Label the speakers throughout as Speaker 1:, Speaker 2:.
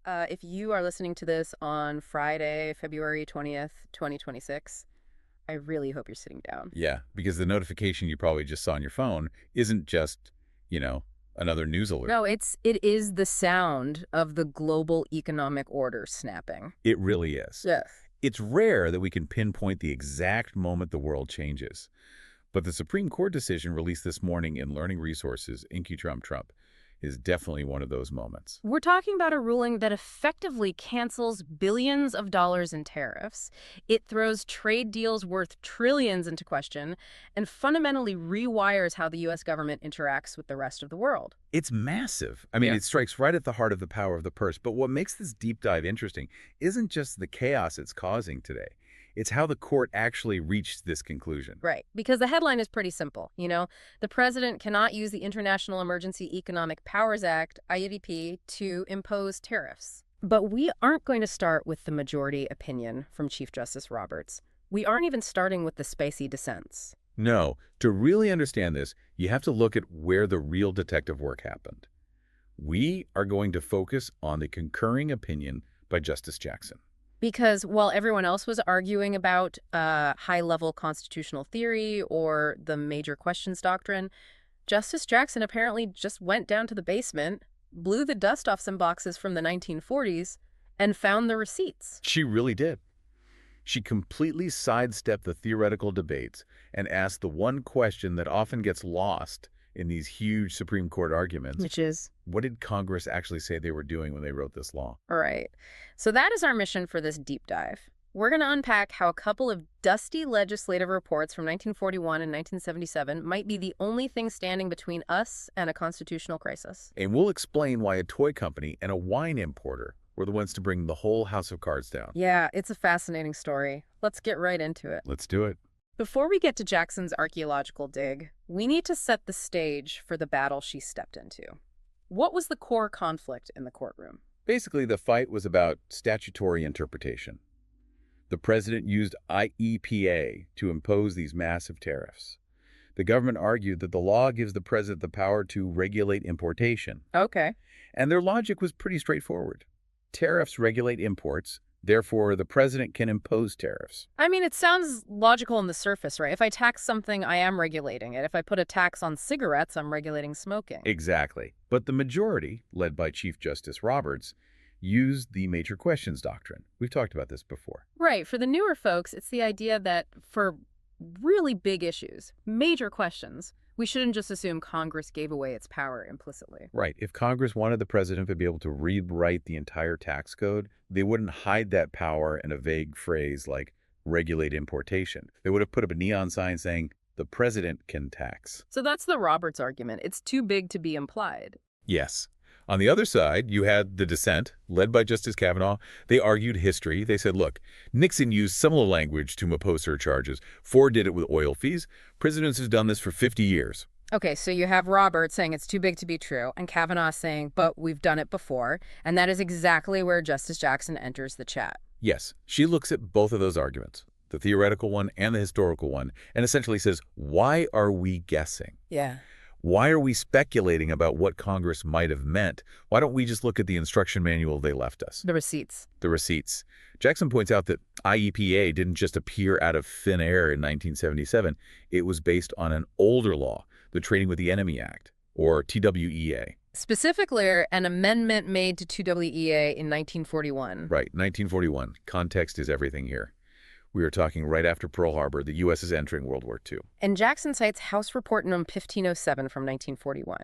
Speaker 1: If you are listening to this on Friday, February 20th, 2026, I really hope you're sitting down.
Speaker 2: Yeah, because the notification you probably just saw on your phone isn't just, another news alert.
Speaker 1: No, it is the sound of the global economic order snapping.
Speaker 2: It really is.
Speaker 1: Yes.
Speaker 2: It's rare that we can pinpoint the exact moment the world changes. But the Supreme Court decision released this morning in Learning Resources, InQ Trump, is definitely one of those moments.
Speaker 1: We're talking about a ruling that effectively cancels billions of dollars in tariffs. It throws trade deals worth trillions into question and fundamentally rewires how the U.S. government interacts with the rest of the world.
Speaker 2: It's massive. I mean,
Speaker 1: Yeah.
Speaker 2: it strikes right at the heart of the power of the purse. But what makes this deep dive interesting isn't just the chaos it's causing today. It's how the court actually reached this conclusion.
Speaker 1: Right, because the headline is pretty simple. The president cannot use the International Emergency Economic Powers Act, IEEP, to impose tariffs. But we aren't going to start with the majority opinion from Chief Justice Roberts. We aren't even starting with the spicy dissents.
Speaker 2: No, to really understand this, you have to look at where the real detective work happened. We are going to focus on the concurring opinion by Justice Jackson.
Speaker 1: Because while everyone else was arguing about high-level constitutional theory or the major questions doctrine, Justice Jackson apparently just went down to the basement, blew the dust off some boxes from the 1940s, and found the receipts.
Speaker 2: She really did. She completely sidestepped the theoretical debates and asked the one question that often gets lost in these huge Supreme Court arguments.
Speaker 1: Which is?
Speaker 2: What did Congress actually say they were doing when they wrote this law?
Speaker 1: All right. So that is our mission for this deep dive. We're going to unpack how a couple of dusty legislative reports from 1941 and 1977 might be the only thing standing between us and a constitutional crisis.
Speaker 2: And we'll explain why a toy company and a wine importer were the ones to bring the whole house of cards down.
Speaker 1: Yeah, it's a fascinating story. Let's get right into it.
Speaker 2: Let's do it.
Speaker 1: Before we get to Jackson's archaeological dig, we need to set the stage for the battle she stepped into. What was the core conflict in the courtroom?
Speaker 2: Basically, the fight was about statutory interpretation. The president used IEPA to impose these massive tariffs. The government argued that the law gives the president the power to regulate importation.
Speaker 1: Okay.
Speaker 2: And their logic was pretty straightforward. Tariffs regulate imports. Therefore, the president can impose tariffs.
Speaker 1: I mean, it sounds logical on the surface, right? If I tax something, I am regulating it. If I put a tax on cigarettes, I'm regulating smoking.
Speaker 2: Exactly. But the majority, led by Chief Justice Roberts, used the major questions doctrine. We've talked about this before.
Speaker 1: Right. For the newer folks, it's the idea that for really big issues, major questions, we shouldn't just assume Congress gave away its power implicitly.
Speaker 2: Right. If Congress wanted the president to be able to rewrite the entire tax code, they wouldn't hide that power in a vague phrase like regulate importation. They would have put up a neon sign saying, the president can tax.
Speaker 1: So that's the Roberts argument. It's too big to be implied.
Speaker 2: Yes. On the other side, you had the dissent, led by Justice Kavanaugh. They argued history. They said, look, Nixon used similar language to impose surcharges. Ford did it with oil fees. Presidents have done this for 50 years.
Speaker 1: Okay, so you have Roberts saying it's too big to be true, and Kavanaugh saying, but we've done it before, and that is exactly where Justice Jackson enters the chat.
Speaker 2: Yes, she looks at both of those arguments, the theoretical one and the historical one, and essentially says, why are we guessing?
Speaker 1: Yeah.
Speaker 2: Why are we speculating about what Congress might have meant? Why don't we just look at the instruction manual they left us?
Speaker 1: The receipts.
Speaker 2: The receipts. Jackson points out that IEPA didn't just appear out of thin air in 1977. It was based on an older law, the Trading with the Enemy Act, or TWEA.
Speaker 1: Specifically, an amendment made to TWEA in 1941.
Speaker 2: Right, 1941. Context is everything here. We are talking right after Pearl Harbor. The U.S. is entering World War II.
Speaker 1: And Jackson cites House Report No. 1507 from 1941.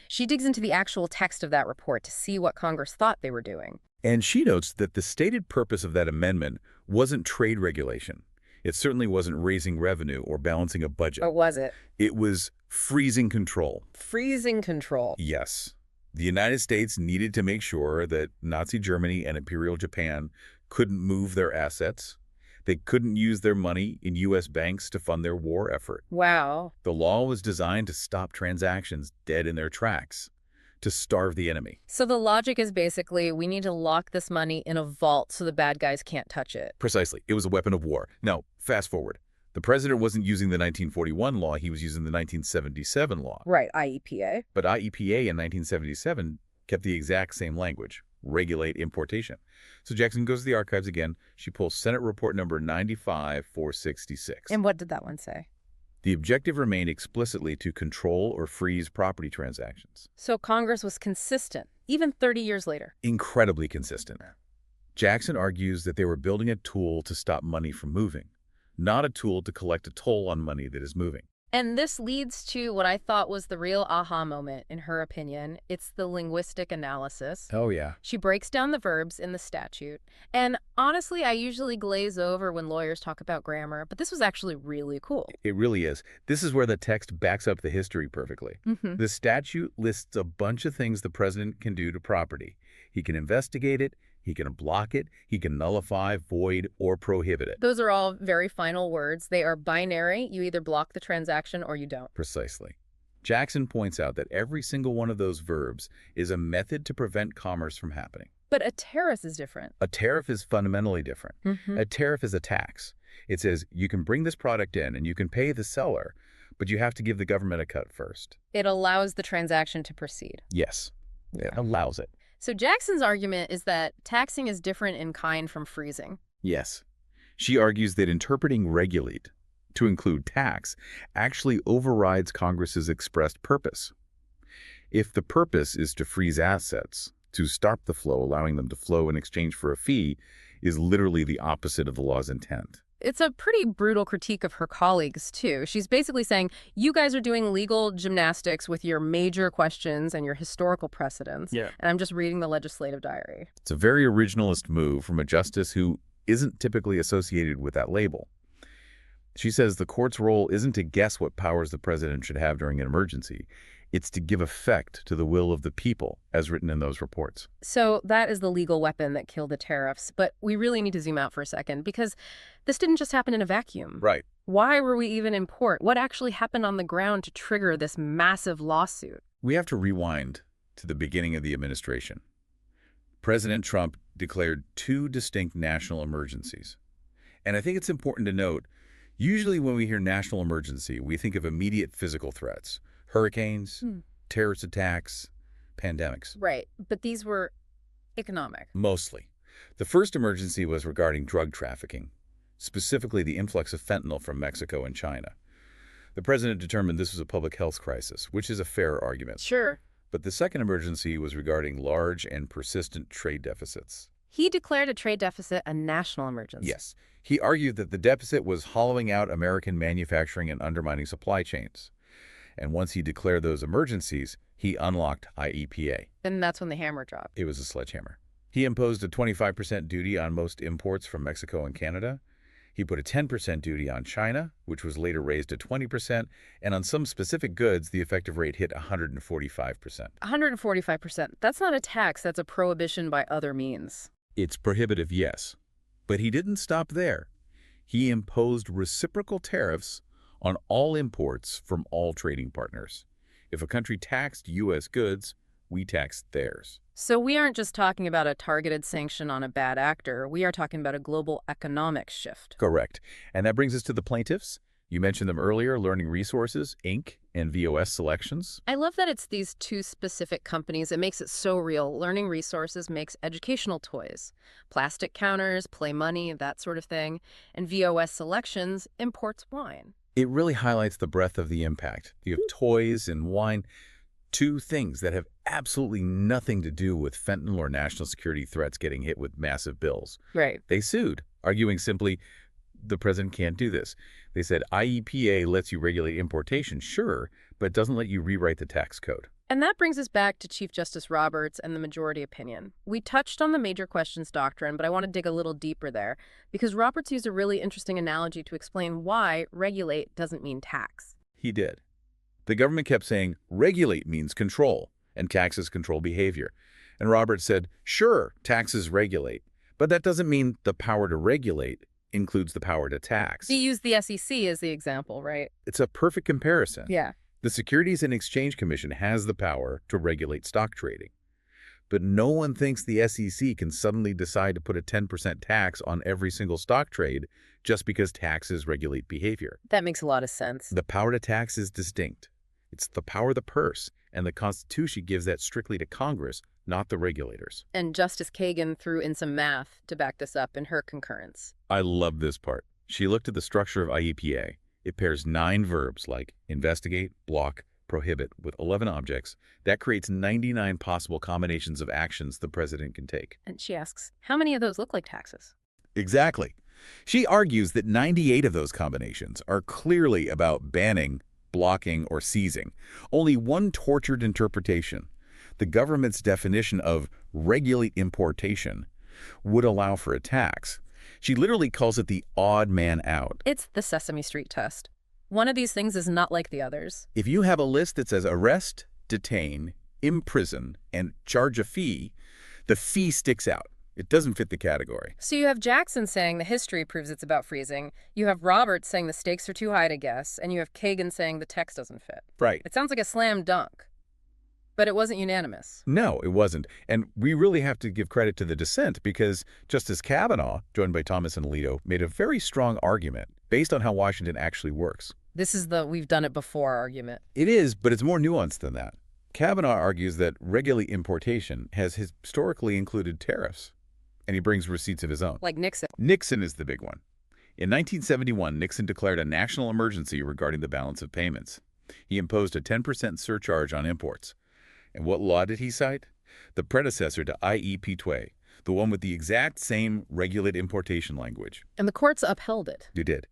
Speaker 1: She digs into the actual text of that report to see what Congress thought they were doing.
Speaker 2: And she notes that the stated purpose of that amendment wasn't trade regulation. It certainly wasn't raising revenue or balancing a budget.
Speaker 1: What was it?
Speaker 2: It was freezing control.
Speaker 1: Freezing control.
Speaker 2: Yes. The United States needed to make sure that Nazi Germany and Imperial Japan couldn't move their assets. They couldn't use their money in U.S. banks to fund their war effort.
Speaker 1: Wow.
Speaker 2: The law was designed to stop transactions dead in their tracks, to starve the enemy.
Speaker 1: So the logic is basically we need to lock this money in a vault so the bad guys can't touch it.
Speaker 2: Precisely. It was a weapon of war. Now, fast forward. The president wasn't using the 1941 law. He was using the 1977 law.
Speaker 1: Right, IEPA.
Speaker 2: But IEPA in 1977 kept the exact same language. regulate importation. So Jackson goes to the archives again. She pulls Senate Report number 95-466.
Speaker 1: And what did that one say?
Speaker 2: The objective remained explicitly to control or freeze property transactions.
Speaker 1: So Congress was consistent, even 30 years later.
Speaker 2: Incredibly consistent. Jackson argues that they were building a tool to stop money from moving, not a tool to collect a toll on money that is moving.
Speaker 1: And this leads to what I thought was the real aha moment, in her opinion. It's the linguistic analysis.
Speaker 2: Oh, yeah.
Speaker 1: She breaks down the verbs in the statute. And honestly, I usually glaze over when lawyers talk about grammar, but this was actually really cool.
Speaker 2: It really is. This is where the text backs up the history perfectly. The statute lists a bunch of things the president can do to property. He can investigate it, he can block it, he can nullify, void, or prohibit it.
Speaker 1: Those are all very final words. They are binary. You either block the transaction or you don't.
Speaker 2: Precisely. Jackson points out that every single one of those verbs is a method to prevent commerce from happening.
Speaker 1: But a tariff is different.
Speaker 2: A tariff is fundamentally different. A tariff is a tax. It says you can bring this product in and you can pay the seller, but you have to give the government a cut first.
Speaker 1: It allows the transaction to proceed.
Speaker 2: Yes, it allows it.
Speaker 1: So Jackson's argument is that taxing is different in kind from freezing.
Speaker 2: Yes. She argues that interpreting regulate to include tax actually overrides Congress's expressed purpose. If the purpose is to freeze assets, to stop the flow, allowing them to flow in exchange for a fee, is literally the opposite of the law's intent.
Speaker 1: It's a pretty brutal critique of her colleagues, too. She's basically saying, you guys are doing legal gymnastics with your major questions and your historical precedents. And I'm just reading the legislative diary.
Speaker 2: It's a very originalist move from a justice who isn't typically associated with that label. She says the court's role isn't to guess what powers the president should have during an emergency. It's to give effect to the will of the people, as written in those reports.
Speaker 1: So that is the legal weapon that killed the tariffs. But we really need to zoom out for a second, because this didn't just happen in a vacuum.
Speaker 2: Right.
Speaker 1: Why were we even in court? What actually happened on the ground to trigger this massive lawsuit?
Speaker 2: We have to rewind to the beginning of the administration. President Trump declared two distinct national emergencies. And I think it's important to note, usually when we hear national emergency, we think of immediate physical threats. Hurricanes, terrorist attacks, pandemics.
Speaker 1: Right, but these were economic.
Speaker 2: Mostly. The first emergency was regarding drug trafficking, specifically the influx of fentanyl from Mexico and China. The president determined this was a public health crisis, which is a fair argument.
Speaker 1: Sure.
Speaker 2: But the second emergency was regarding large and persistent trade deficits.
Speaker 1: He declared a trade deficit a national emergency.
Speaker 2: Yes. He argued that the deficit was hollowing out American manufacturing and undermining supply chains. And once he declared those emergencies, he unlocked IEPA.
Speaker 1: And that's when the hammer dropped.
Speaker 2: It was a sledgehammer. He imposed a 25% duty on most imports from Mexico and Canada. He put a 10% duty on China, which was later raised to 20%, and on some specific goods, the effective rate hit 145%.
Speaker 1: 145%. That's not a tax, that's a prohibition by other means.
Speaker 2: It's prohibitive, yes. But he didn't stop there. He imposed reciprocal tariffs on all imports from all trading partners. If a country taxed U.S. goods, we taxed theirs.
Speaker 1: So we aren't just talking about a targeted sanction on a bad actor. We are talking about a global economic shift.
Speaker 2: Correct. And that brings us to the plaintiffs. You mentioned them earlier, Learning Resources, Inc., and VOS Selections.
Speaker 1: I love that it's these two specific companies. It makes it so real. Learning Resources makes educational toys, plastic counters, play money, that sort of thing. And VOS Selections imports wine.
Speaker 2: It really highlights the breadth of the impact. You have toys and wine, two things that have absolutely nothing to do with fentanyl or national security threats getting hit with massive bills.
Speaker 1: Right.
Speaker 2: They sued, arguing simply, the president can't do this. They said IEPA lets you regulate importation, sure, but it doesn't let you rewrite the tax code.
Speaker 1: And that brings us back to Chief Justice Roberts and the majority opinion. We touched on the major questions doctrine, but I want to dig a little deeper there, because Roberts used a really interesting analogy to explain why regulate doesn't mean tax.
Speaker 2: He did. The government kept saying regulate means control, and taxes control behavior. And Roberts said, sure, taxes regulate, but that doesn't mean the power to regulate includes the power to tax.
Speaker 1: He used the SEC as the example, right?
Speaker 2: It's a perfect comparison.
Speaker 1: Yeah.
Speaker 2: The Securities and Exchange Commission has the power to regulate stock trading. But no one thinks the SEC can suddenly decide to put a 10% tax on every single stock trade just because taxes regulate behavior.
Speaker 1: That makes a lot of sense.
Speaker 2: The power to tax is distinct. It's the power of the purse. and the Constitution gives that strictly to Congress, not the regulators.
Speaker 1: And Justice Kagan threw in some math to back this up in her concurrence.
Speaker 2: I love this part. She looked at the structure of IEPA. It pairs 9 verbs like investigate, block, prohibit with 11 objects. That creates 99 possible combinations of actions the president can take.
Speaker 1: And she asks, how many of those look like taxes?
Speaker 2: Exactly. She argues that 98 of those combinations are clearly about banning, blocking, or seizing. Only one tortured interpretation, the government's definition of regulate importation, would allow for a tax. She literally calls it the odd man out.
Speaker 1: It's the Sesame Street test. One of these things is not like the others.
Speaker 2: If you have a list that says arrest, detain, imprison, and charge a fee, the fee sticks out. It doesn't fit the category.
Speaker 1: So you have Jackson saying the history proves it's about freezing, you have Roberts saying the stakes are too high to guess, and you have Kagan saying the text doesn't fit.
Speaker 2: Right.
Speaker 1: It sounds like a slam dunk. But it wasn't unanimous.
Speaker 2: No, it wasn't. And we really have to give credit to the dissent because Justice Kavanaugh, joined by Thomas and Alito, made a very strong argument based on how Washington actually works.
Speaker 1: This is the we've done it before argument.
Speaker 2: It is, but it's more nuanced than that. Kavanaugh argues that regulate importation has historically included tariffs, and he brings receipts of his own.
Speaker 1: Like Nixon.
Speaker 2: Nixon is the big one. In 1971, Nixon declared a national emergency regarding the balance of payments. He imposed a 10% surcharge on imports. And what law did he cite? The predecessor to IEP-2, the one with the exact same regulate importation language.
Speaker 1: And the courts upheld it.
Speaker 2: You did.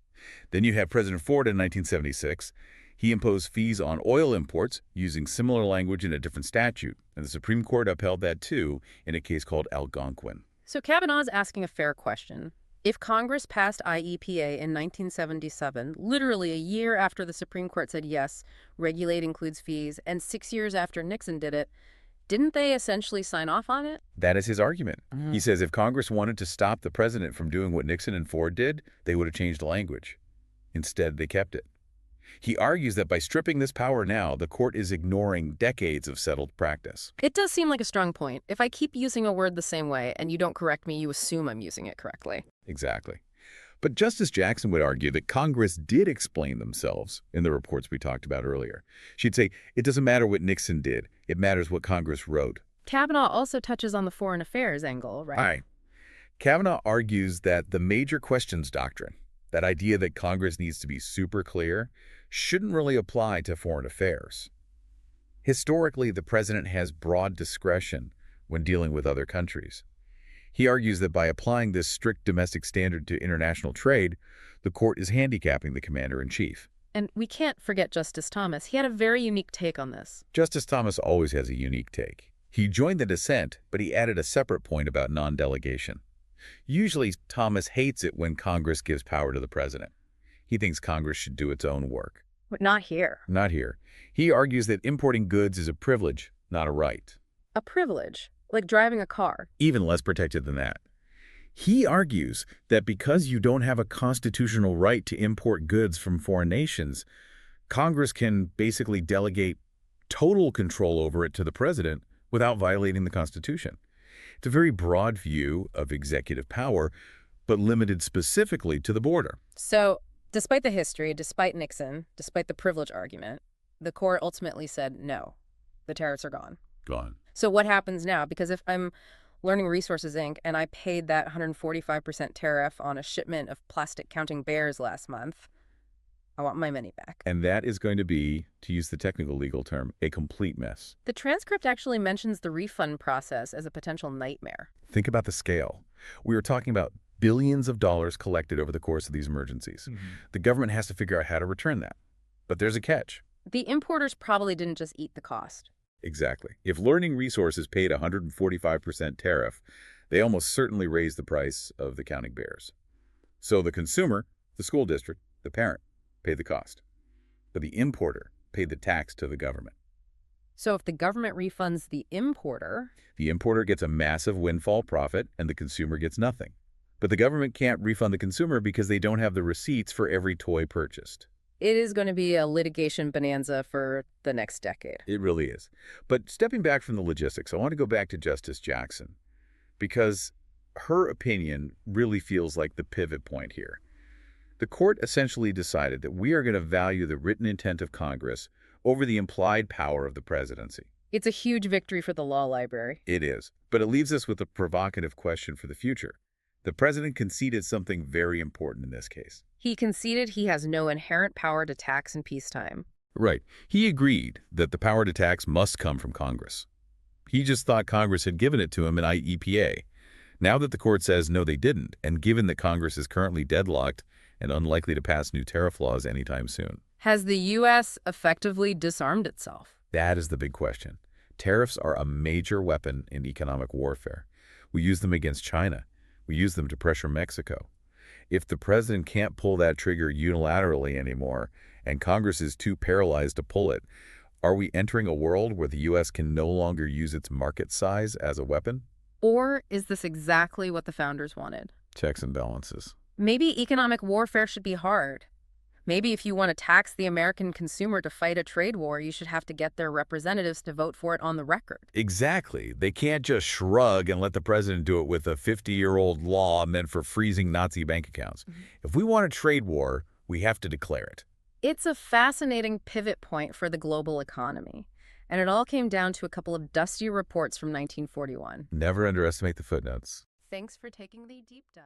Speaker 2: Then you have President Ford in 1976. He imposed fees on oil imports using similar language in a different statute, and the Supreme Court upheld that too in a case called Algonquin.
Speaker 1: So Kavanaugh's asking a fair question. If Congress passed IEPA in 1977, literally a year after the Supreme Court said yes, regulate includes fees, and 6 years after Nixon did it, didn't they essentially sign off on it?
Speaker 2: That is his argument. He says if Congress wanted to stop the president from doing what Nixon and Ford did, they would have changed the language. Instead, they kept it. He argues that by stripping this power now, the court is ignoring decades of settled practice.
Speaker 1: It does seem like a strong point. If I keep using a word the same way and you don't correct me, you assume I'm using it correctly.
Speaker 2: Exactly. But Justice Jackson would argue that Congress did explain themselves in the reports we talked about earlier. She'd say, it doesn't matter what Nixon did. It matters what Congress wrote.
Speaker 1: Kavanaugh also touches on the foreign affairs angle, right?
Speaker 2: Aye. Kavanaugh argues that the major questions doctrine, that idea that Congress needs to be super clear, shouldn't really apply to foreign affairs. Historically, the president has broad discretion when dealing with other countries. He argues that by applying this strict domestic standard to international trade, the court is handicapping the commander-in-chief.
Speaker 1: And we can't forget Justice Thomas. He had a very unique take on this.
Speaker 2: Justice Thomas always has a unique take. He joined the dissent, but he added a separate point about non-delegation. Usually, Thomas hates it when Congress gives power to the president. He thinks Congress should do its own work.
Speaker 1: But not here.
Speaker 2: Not here. He argues that importing goods is a privilege, not a right.
Speaker 1: A privilege, like driving a car.
Speaker 2: Even less protected than that. He argues that because you don't have a constitutional right to import goods from foreign nations, Congress can basically delegate total control over it to the president without violating the Constitution. It's a very broad view of executive power, but limited specifically to the border.
Speaker 1: So, despite the history, despite Nixon, despite the privilege argument, the court ultimately said no. The tariffs are gone.
Speaker 2: Gone.
Speaker 1: So what happens now? Because if I'm Learning Resources, Inc., and I paid that 145% tariff on a shipment of plastic counting bears last month, I want my money back.
Speaker 2: And that is going to be, to use the technical legal term, a complete mess.
Speaker 1: The transcript actually mentions the refund process as a potential nightmare.
Speaker 2: Think about the scale. We are talking about billions of dollars collected over the course of these emergencies. The government has to figure out how to return that. But there's a catch.
Speaker 1: The importers probably didn't just eat the cost.
Speaker 2: Exactly. If Learning Resources paid 145% tariff, they almost certainly raised the price of the counting bears. So the consumer, the school district, the parent, paid the cost. But the importer paid the tax to the government.
Speaker 1: So if the government refunds the importer
Speaker 2: gets a massive windfall profit and the consumer gets nothing. But the government can't refund the consumer because they don't have the receipts for every toy purchased.
Speaker 1: It is going to be a litigation bonanza for the next decade.
Speaker 2: It really is. But stepping back from the logistics, I want to go back to Justice Jackson because her opinion really feels like the pivot point here. The court essentially decided that we are going to value the written intent of Congress over the implied power of the presidency.
Speaker 1: It's a huge victory for the law library.
Speaker 2: It is. But it leaves us with a provocative question for the future. The president conceded something very important in this case.
Speaker 1: He conceded he has no inherent power to tax in peacetime.
Speaker 2: Right. He agreed that the power to tax must come from Congress. He just thought Congress had given it to him in IEPA. Now that the court says no, they didn't, and given that Congress is currently deadlocked and unlikely to pass new tariff laws anytime soon.
Speaker 1: Has the U.S. effectively disarmed itself?
Speaker 2: That is the big question. Tariffs are a major weapon in economic warfare. We use them against China. We use them to pressure Mexico. If the president can't pull that trigger unilaterally anymore, and Congress is too paralyzed to pull it, are we entering a world where the U.S. can no longer use its market size as a weapon?
Speaker 1: Or is this exactly what the founders wanted?
Speaker 2: Checks and balances.
Speaker 1: Maybe economic warfare should be hard. Maybe if you want to tax the American consumer to fight a trade war, you should have to get their representatives to vote for it on the record.
Speaker 2: Exactly. They can't just shrug and let the president do it with a 50-year-old law meant for freezing Nazi bank accounts. If we want a trade war, we have to declare it.
Speaker 1: It's a fascinating pivot point for the global economy. And it all came down to a couple of dusty reports from 1941.
Speaker 2: Never underestimate the footnotes.
Speaker 1: Thanks for taking the deep dive.